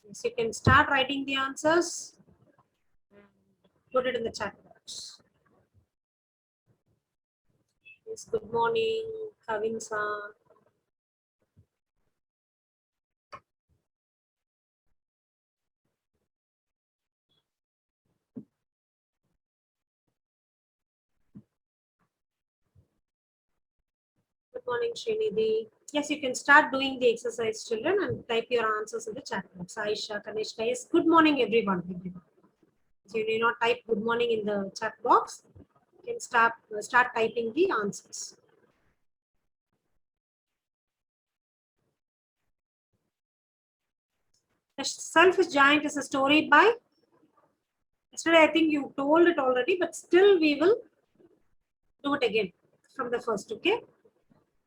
Yes, you can start writing the answers and put it in the chat box. Yes, good morning, Kavin-san. Good morning, Srinidhi. Yes, you can start doing the exercise, children, and type your answers in the chat box. Aisha, Kanishka, yes, good morning, everyone. So you need not type good morning in the chat box. You can start typing the answers. The Selfish Giant is a story by, yesterday I think you told it already, but still we will do it again from the first, okay?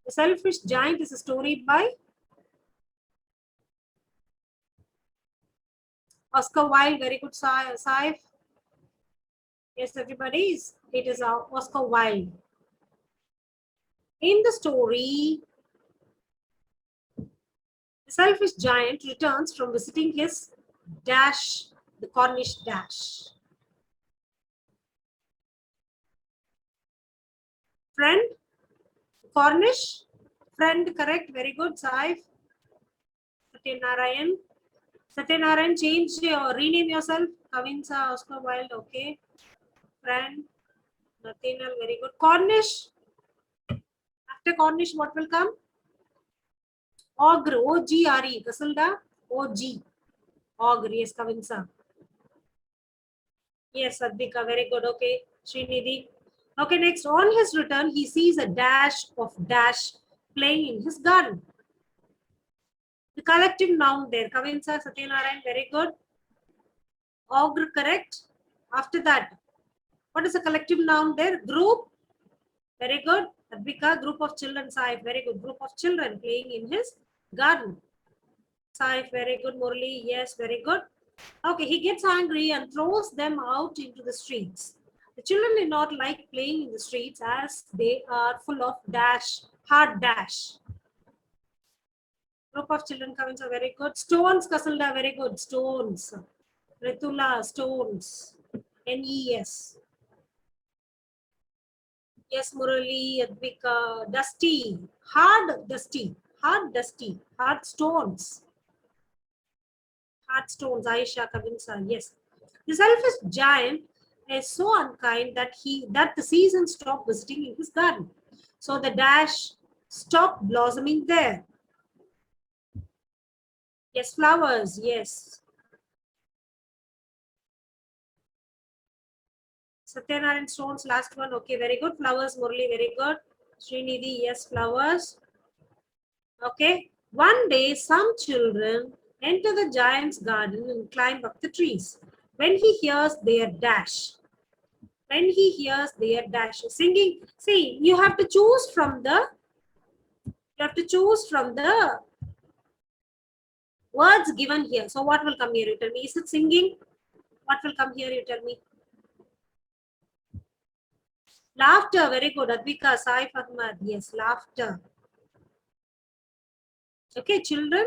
The Selfish Giant is a story by Oscar Wilde. Very good, Saif. Yes, everybody, it is Oscar Wilde. In the story, the selfish giant returns from visiting his dash, the Cornish dash. Friend, Cornish, friend, correct, very good, Saif. Satyanarayan. Satyanarayan, change or rename yourself. Kavinsa, Oscar Wilde, okay. Friend, Nathaniel, very good. Cornish. After Cornish, what will come? Ogre, O-G-R-E, Kasilda, O-G. Ogre, yes, Kavinsa. Yes, Advika, very good, okay. Srinidhi. Okay, next, on his return, he sees a dash of dash playing in his garden. The collective noun there, Kavinsa, Satyanarayan, very good. Ogre, correct. After that, what is the collective noun there? Group, very good. Advika, group of children, Saif, very good. Group of children playing in his garden. Saif, very good. Murli, yes, very good. Okay, he gets angry and throws them out into the streets. The children did not like playing in the streets as they are full of dash, hard dash. Group of children coming are very good. Stones, Kasalda, very good. Stones. Ritula, stones. N-E-S. Yes, Murali, Advika, dusty. Hard, dusty. Hard, dusty. Hard stones. Hard stones, Aisha, Kavinsa, yes. The selfish giant is so unkind that the season stopped visiting in his garden. So the dash stopped blossoming there. Yes, flowers, yes. Satyanarayan stones, last one. Okay, very good. Flowers, Murli, very good. Srinidhi, yes, flowers. Okay. One day, some children enter the giant's garden and climb up the trees. When he hears their dash, singing, see, you have to choose from the words given here. So what will come here? You tell me. Is it singing? What will come here? You tell me. Laughter. Very good. Advika, Saif Ahmad. Yes, laughter. Okay, children.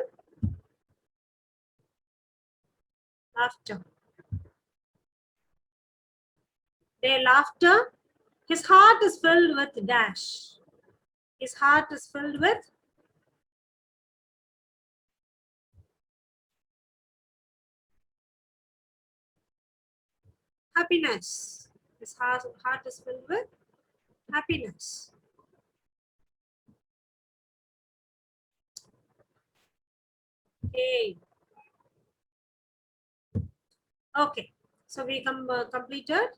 Laughter. Their laughter. His heart is filled with dash. His heart is filled with happiness. His heart is filled with happiness. Okay. Okay. So we completed.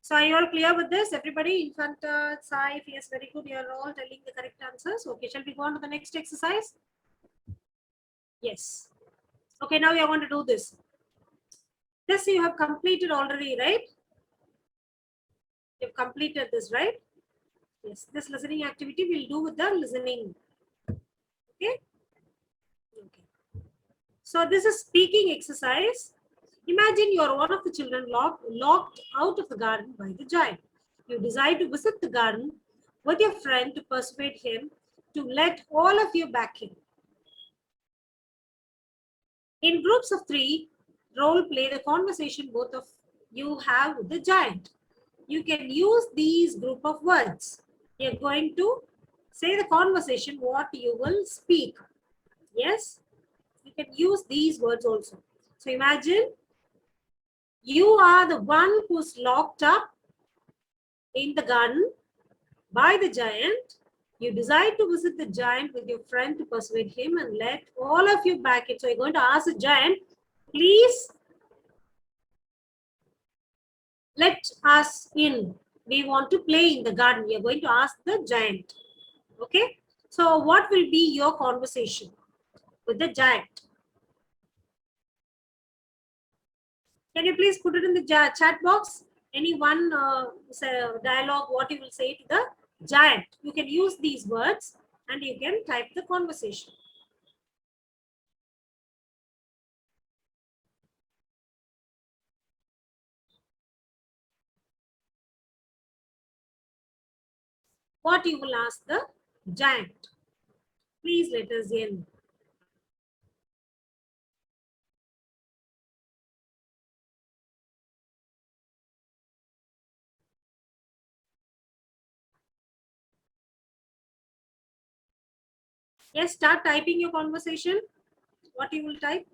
So are you all clear with this? Everybody, Infanta, Saif, yes, very good. You are all telling the correct answers. Okay, shall we go on to the next exercise? Yes. Okay, now you are going to do this. This you have completed already, right? You've completed this, right? Yes, this listening activity we'll do with the listening. Okay? Okay. So this is speaking exercise. Imagine you're one of the children locked out of the garden by the giant. You decide to visit the garden with your friend to persuade him to let all of you back in. In groups of 3, role play the conversation both of you have with the giant. You can use these group of words. You're going to say the conversation, what you will speak. Yes, you can use these words also. So imagine you are the one who's locked up in the garden by the giant. You decide to visit the giant with your friend to persuade him and let all of you back in. So you're going to ask the giant, please let us in. We want to play in the garden. You're going to ask the giant. Okay. So what will be your conversation with the giant? Can you please put it in the chat box? Any one dialogue, what you will say to the giant. You can use these words and you can type the conversation. What you will ask the giant. Please let us in. Yes, start typing your conversation. What you will type?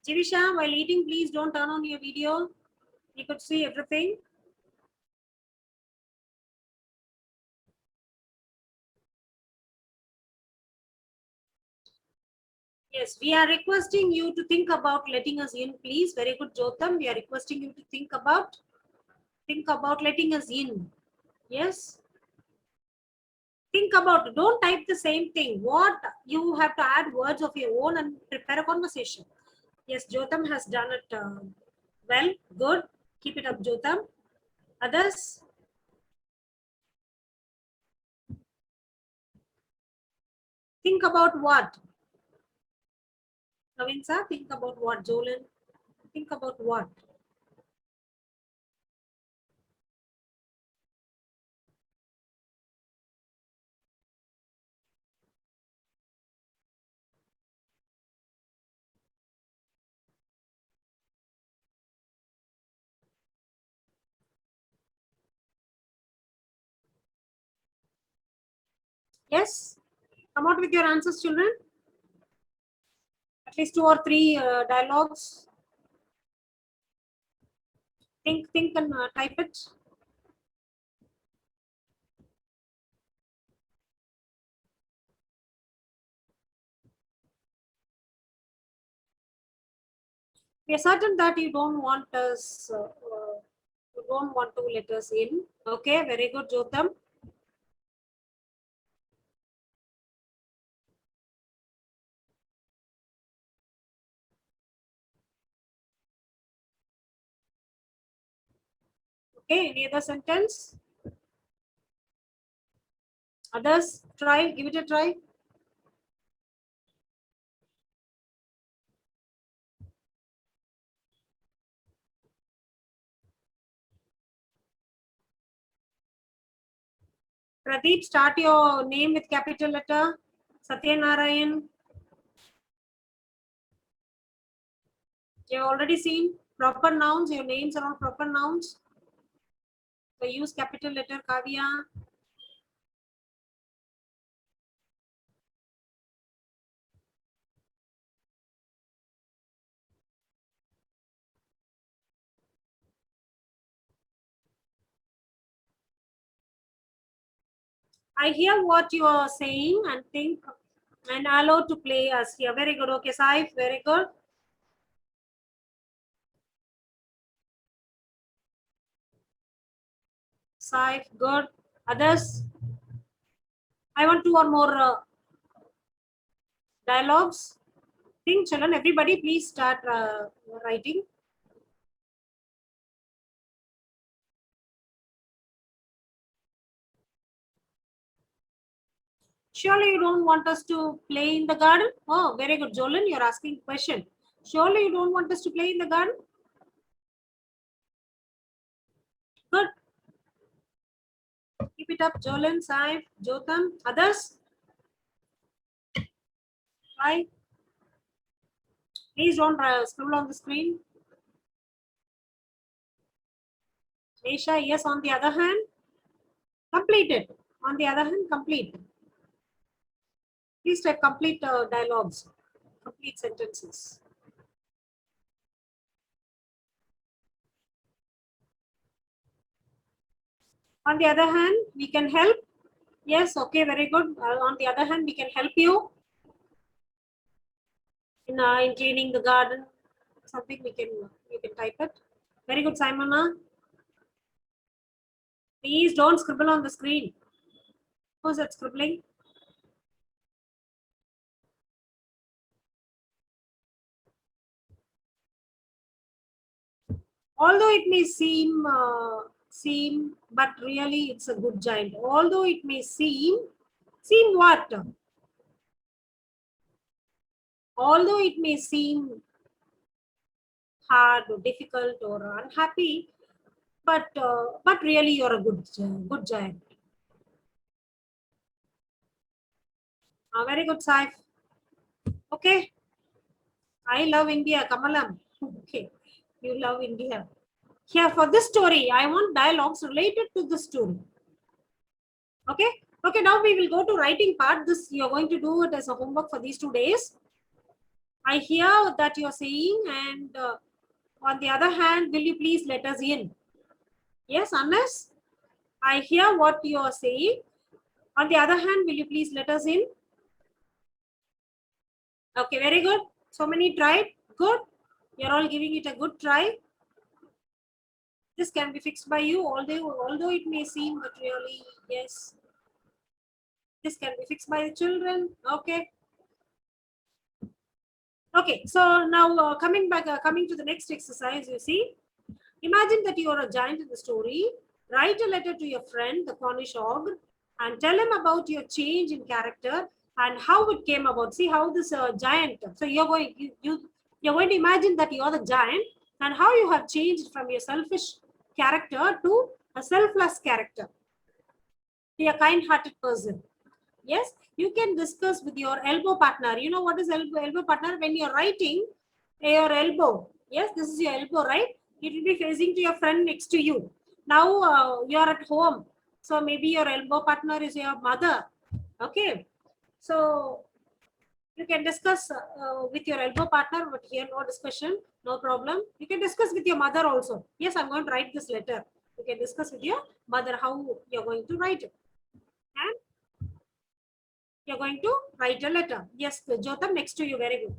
Jivisha, while eating, please don't turn on your video. You could see everything. Yes, we are requesting you to think about letting us in, please. Very good, Jotham. We are requesting you to think about letting us in. Yes. Think about it. Don't type the same thing. What you have to add words of your own and prepare a conversation. Yes, Jotham has done it well. Good. Keep it up, Jotham. Others? Think about what? Navinsa, think about what? Jolan, think about what? Yes? Come out with your answers, children. At least 2 or 3 dialogues. Think and type it. We are certain that you don't want us, you don't want to let us in. Okay, very good, Jotham. Okay, any other sentence? Others, try, give it a try. Pradeep, start your name with capital letter. Satyanarayan. You've already seen proper nouns. Your names are all proper nouns. So use capital letter. Kavya. I hear what you are saying and think and allow to play us here. Very good. Okay, Saif, very good. Saif, good. Others? I want 2 or more dialogues. Think, children, everybody please start writing. Surely you don't want us to play in the garden? Oh, very good, Jolin. You're asking question. Surely you don't want us to play in the garden? Good. Keep it up, Jolin, Saif, Jotam, others. Right. Please don't scribble on the screen. Aisha, yes, on the other hand, complete it. On the other hand, complete. Please type complete dialogues, complete sentences. On the other hand, we can help. Yes, okay, very good. On the other hand, we can help you in cleaning the garden. Something you can type it. Very good, Simona. Please don't scribble on the screen. Who's that scribbling? Although it may seem, but really it's a good giant. Although it may seem what? Although it may seem hard or difficult or unhappy, but really you're a good giant. Very good, Saif. Okay. I love India, Kamalam. Okay, you love India. Here for this story, I want dialogues related to the story. Okay. Okay, now we will go to writing part. This you're going to do it as a homework for these 2 days. I hear that you're saying, and on the other hand, will you please let us in? Yes, Anas? I hear what you are saying. On the other hand, will you please let us in? Okay, very good. So many tried. Good. You're all giving it a good try. This can be fixed by you, although it may seem, but really, yes. This can be fixed by the children. Okay. Okay, so now coming to the next exercise, you see. Imagine that you are a giant in the story. Write a letter to your friend, the Cornish ogre, and tell him about your change in character and how it came about. See how this giant. So you're going to imagine that you're the giant and how you have changed from your selfish character to a selfless character. Be a kind-hearted person. Yes, you can discuss with your elbow partner. You know what is elbow partner? When you're writing, your elbow. Yes, this is your elbow, right? It will be facing to your friend next to you. Now you're at home. So maybe your elbow partner is your mother. Okay. So you can discuss with your elbow partner, but here no discussion, no problem. You can discuss with your mother also. Yes, I'm going to write this letter. You can discuss with your mother how you're going to write it. And you're going to write a letter. Yes, Jotam, next to you. Very good.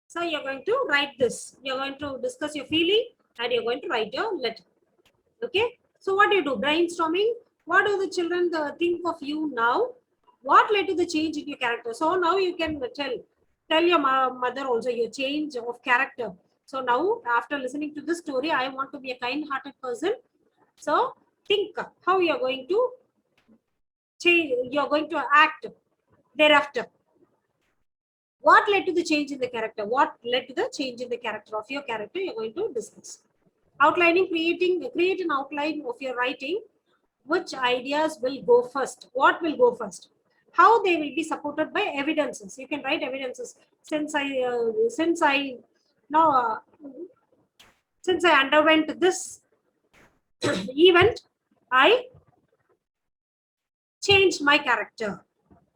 So you're going to write this. You're going to discuss your feeling and you're going to write your letter. Okay. So what do you do? Brainstorming. What do the children think of you now? What led to the change in your character? So now you can tell your mother also your change of character. So now after listening to this story, I want to be a kind-hearted person. So think how you're going to change. You're going to act thereafter. What led to the change in the character? What led to the change in the character of your character? You're going to discuss. Outlining, create an outline of your writing. Which ideas will go first? What will go first? How they will be supported by evidences. You can write evidences. Since I underwent this event, I changed my character.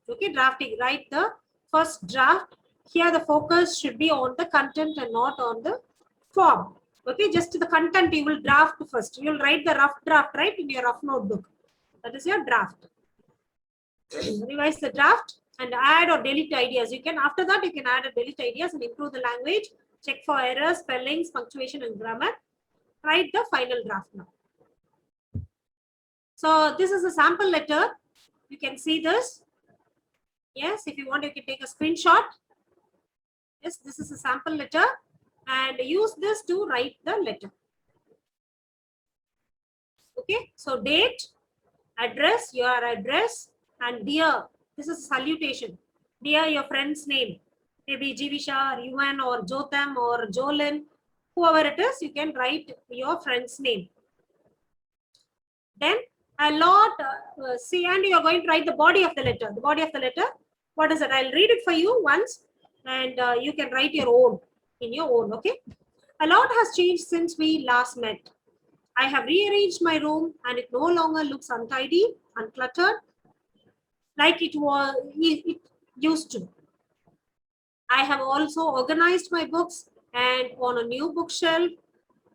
Okay, drafting. Write the first draft. Here the focus should be on the content and not on the form. Okay, just the content you will draft first. You will write the rough draft, right, in your rough notebook. That is your draft. Revise the draft and add or delete ideas. You can, after that, you can add or delete ideas and improve the language. Check for errors, spellings, punctuation, and grammar. Write the final draft now. So this is a sample letter. You can see this. Yes, if you want, you can take a screenshot. Yes, this is a sample letter and use this to write the letter. Okay, so date, address, your address, and dear. This is salutation. Dear, your friend's name. maybe Jivisha or Yuan or Jotam or Jolin, whoever it is, you can write your friend's name. Then a lot, see, and you are going to write the body of the letter. The body of the letter, what is it? I'll read it for you once, and you can write your own, in your own, okay? A lot has changed since we last met. I have rearranged my room and it no longer looks untidy, uncluttered, like it used to. I have also organized my books and on a new bookshelf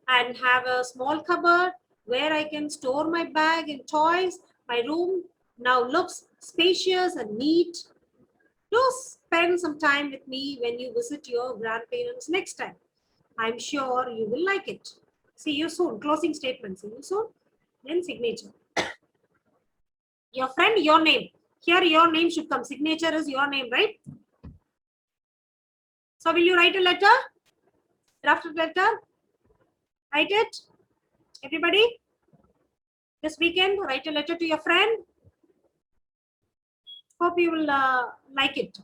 and have a small cupboard where I can store my bag and toys. My room now looks spacious and neat. Do spend some time with me when you visit your grandparents next time. I'm sure you will like it. See you soon. Closing statement. See you soon. Then signature. Your friend, your name. Here your name should come. Signature is your name, right? So will you write a letter? Draft a letter? Write it. Everybody? This weekend, write a letter to your friend. Hope you will like it.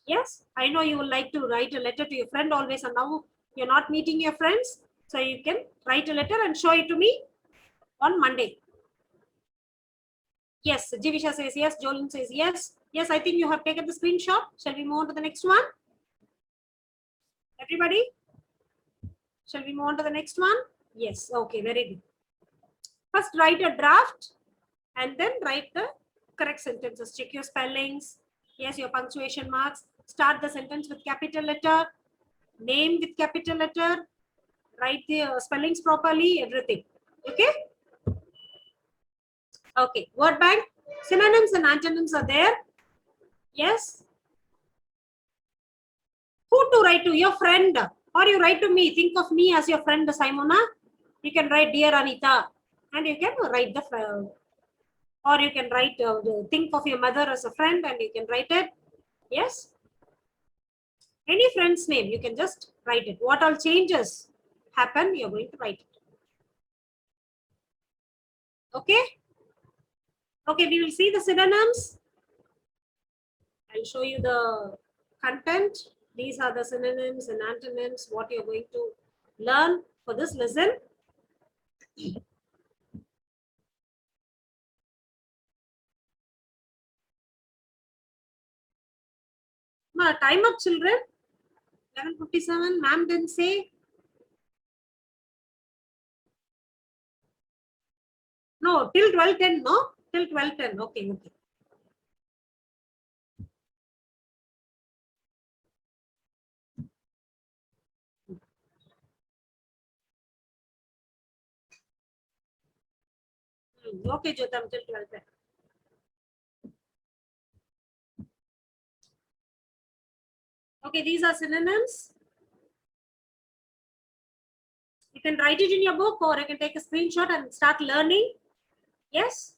Yes, I know you will like to write a letter to your friend always, and now you're not meeting your friends. So you can write a letter and show it to me on Monday. Yes, Jivisha says yes. Jolin says yes. Yes, I think you have taken the screenshot. Shall we move on to the next one? Everybody? Shall we move on to the next one? Yes, okay, very good. First, write a draft and then write the correct sentences. Check your spellings. Yes, your punctuation marks. Start the sentence with capital letter. Name with capital letter. Write the spellings properly, everything. Okay? Okay, word bank. Synonyms and antonyms are there. Yes. Who to write to? Your friend. Or you write to me. Think of me as your friend, Simona. You can write Dear Anita. And you can write the or you can write think of your mother as a friend and you can write it. Yes. Any friend's name, you can just write it. What all changes happen, you're going to write it. Okay. Okay, we will see the synonyms. I'll show you the content. These are the synonyms and antonyms, what you're going to learn for this lesson. Time up, children. 11:57. Ma'am didn't say. No, till 12:10. No, till 12:10. Okay, okay. Okay, Jotam, till 12:10. Okay, these are synonyms. You can write it in your book or you can take a screenshot and start learning. Yes.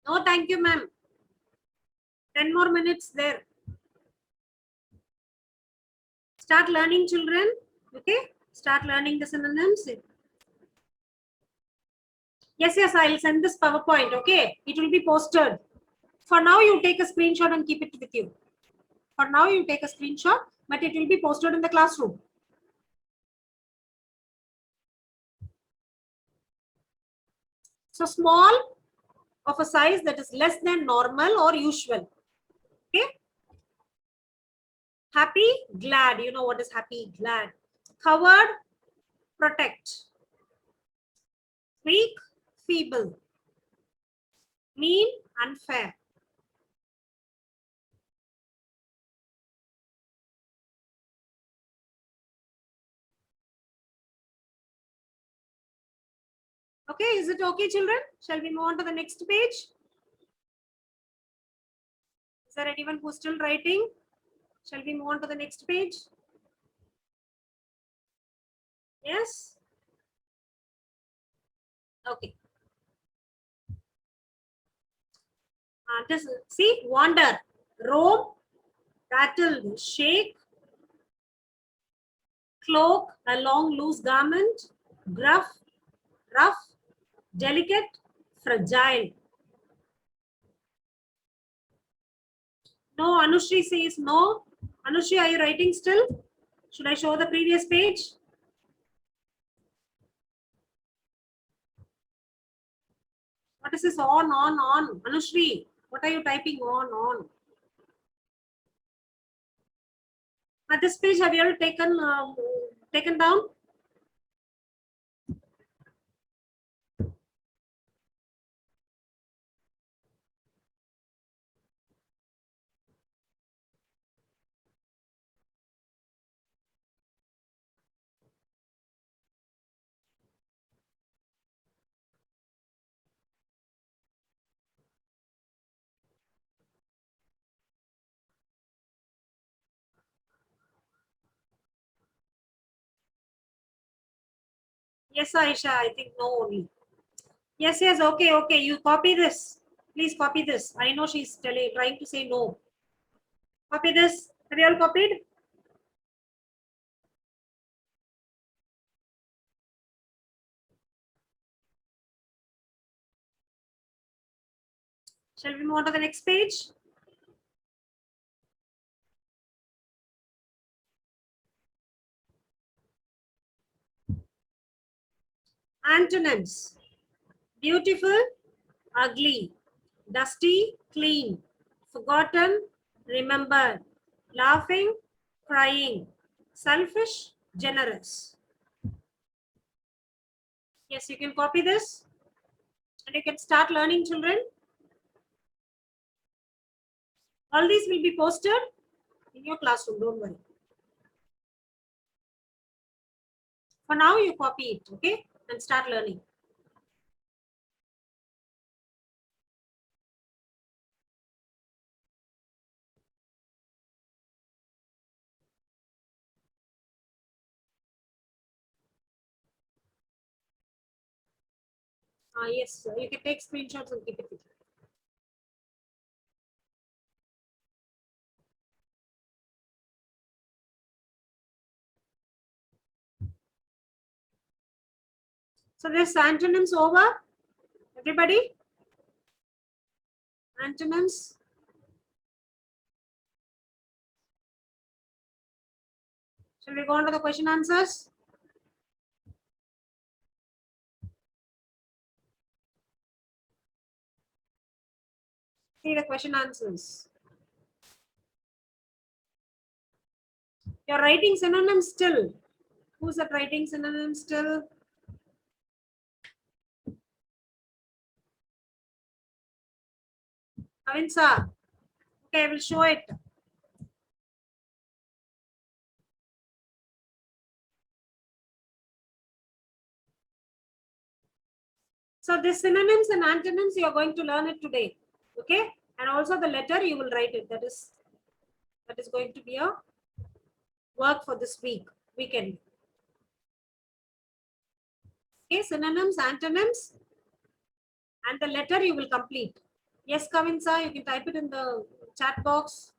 No, thank you, ma'am. 10 more minutes there. Start learning, children. Okay. Start learning the synonyms. Yes, yes, I'll send this PowerPoint. Okay. It will be posted. For now, you take a screenshot and keep it with you. For now, you take a screenshot, but it will be posted in the classroom. So small of a size that is less than normal or usual. Okay. Happy, glad. You know what is happy, glad. Covered, protect. Weak, feeble. Mean, unfair. Okay, is it okay, children? Shall we move on to the next page? Is there anyone who's still writing? Shall we move on to the next page? Yes? Okay. See, wander, roam, rattled, shake, cloak, a long loose garment, gruff, rough, delicate, fragile. No, Anushri says no. Anushri, are you writing still? Should I show the previous page? What is this on? Anushri, what are you typing on? At this page, have you ever taken down? Yes, Aisha, I think no only. Yes, okay. You copy this. Please copy this. I know she's trying to say no. Copy this. Have you all copied? Shall we move on to the next page? Antonyms. Beautiful, ugly, dusty, clean, forgotten, remembered, laughing, crying, selfish, generous. Yes, you can copy this and you can start learning, children. All these will be posted in your classroom, don't worry. For now, you copy it, okay? And start learning. Yes, you can take screenshots and keep it with you. So there's antonyms over. Everybody? Antonyms. Shall we go on to the question answers? See the question answers. You're writing synonyms still. Who's that writing synonyms still? Kavinsa. Okay, I will show it. So the synonyms and antonyms, you are going to learn it today. Okay? And also the letter, you will write it. That is going to be a work for this weekend. Okay, synonyms, antonyms, and the letter you will complete. Yes, Kavinsa, you can type it in the chat box.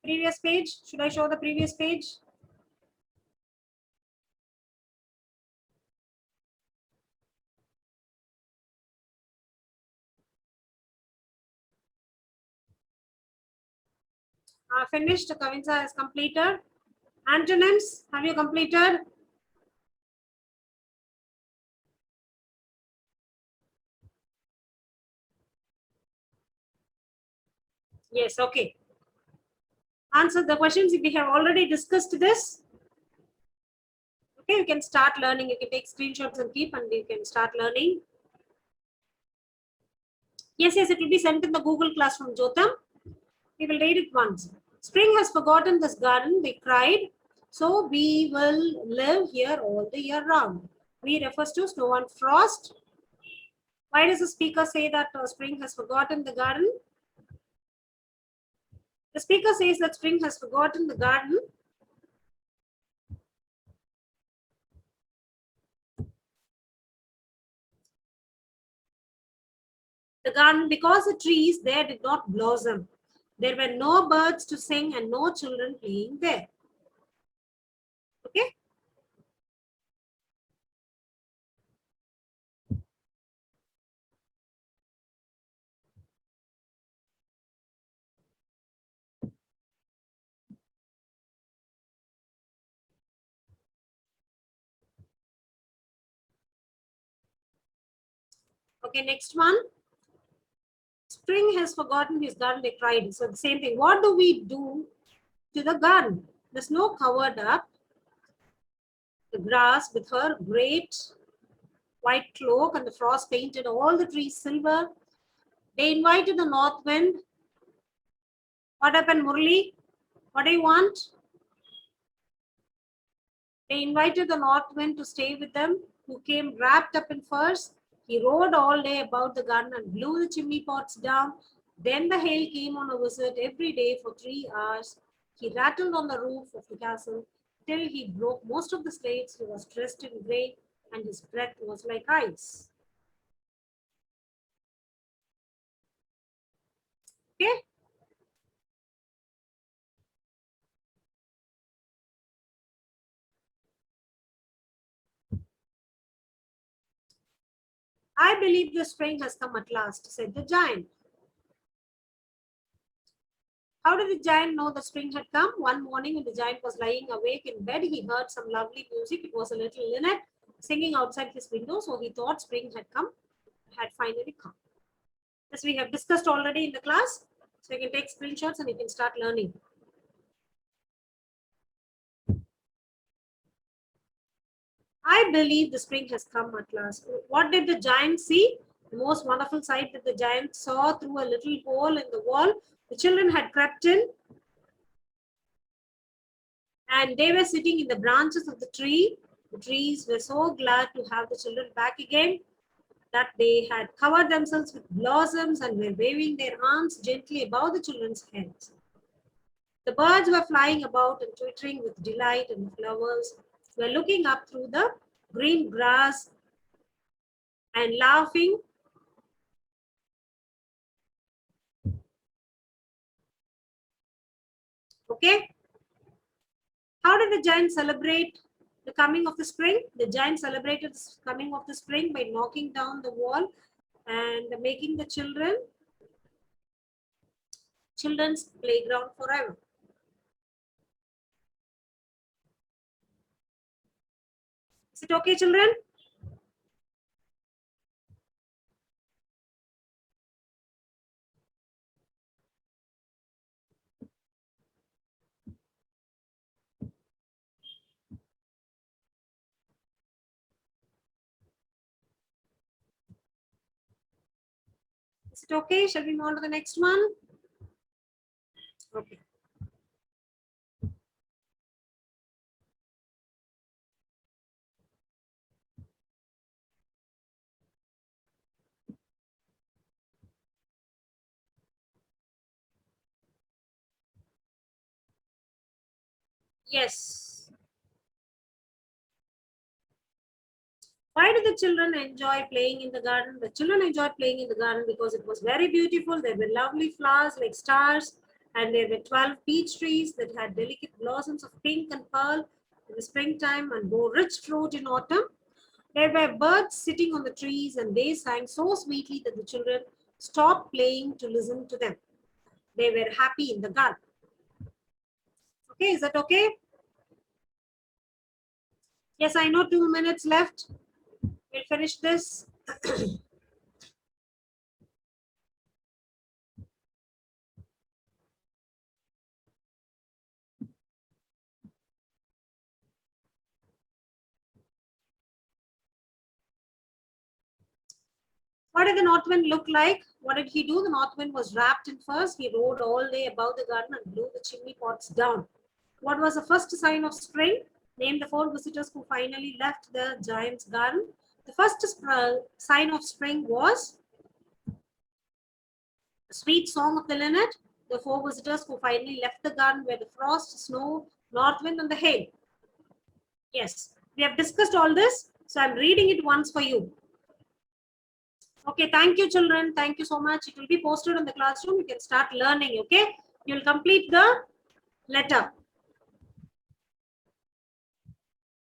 Previous page. Should I show the previous page? Finished. Kavinsa has completed. Antonyms, have you completed? Yes, okay. Answer the questions. If we have already discussed this, okay, you can start learning. You can take screenshots and keep, and you can start learning. Yes, it will be sent in the Google Classroom, Jotam. We will read it once. Spring has forgotten this garden, we cried. So we will live here all the year round. We refers to snow and frost. Why does the speaker say that spring has forgotten the garden? The speaker says that spring has forgotten the garden. The garden, because the trees there did not blossom. There were no birds to sing and no children playing there. Okay. Okay, next one. Spring has forgotten his garden, they cried. So the same thing. What do we do to the garden? The snow covered up the grass with her great white cloak, and the frost painted all the trees silver. They invited the north wind. What happened, Murli? What do you want? They invited the north wind to stay with them, who came wrapped up in furs. He rode all day about the garden and blew the chimney pots down. Then the hail came on a visit every day for 3 hours. He rattled on the roof of the castle till he broke most of the slates. He was dressed in grey and his breath was like ice. Okay? I believe the spring has come at last, said the giant. How did the giant know the spring had come? One morning, when the giant was lying awake in bed, he heard some lovely music. It was a little linnet singing outside his window, so he thought spring had finally come. As we have discussed already in the class, so you can take screenshots and you can start learning. I believe the spring has come at last. What did the giant see? The most wonderful sight that the giant saw through a little hole in the wall. The children had crept in and they were sitting in the branches of the tree. The trees were so glad to have the children back again that they had covered themselves with blossoms and were waving their arms gently above the children's heads. The birds were flying about and twittering with delight, and the flowers were looking up through the green grass and laughing. Okay. How did the giant celebrate the coming of the spring? The giant celebrated the coming of the spring by knocking down the wall and making the children's playground forever. Is it okay, children? Is it okay? Shall we move on to the next one? Okay. Yes. Why did the children enjoy playing in the garden? The children enjoyed playing in the garden because it was very beautiful. There were lovely flowers like stars, and there were 12 peach trees that had delicate blossoms of pink and pearl in the springtime and bore rich fruit in autumn. There were birds sitting on the trees, and they sang so sweetly that the children stopped playing to listen to them. They were happy in the garden. Okay, is that okay? Yes, I know 2 minutes left. We'll finish this. What did the north wind look like? What did he do? The north wind was wrapped in furs. He rode all day above the garden and blew the chimney pots down. What was the first sign of spring? Name the 4 visitors who finally left the giant's garden. The first sign of spring was the sweet song of the linnet. The 4 visitors who finally left the garden were the frost, snow, north wind, and the hail. Yes, we have discussed all this, so I'm reading it once for you. Okay, thank you, children. Thank you so much. It will be posted in the classroom. You can start learning. Okay, you'll complete the letter.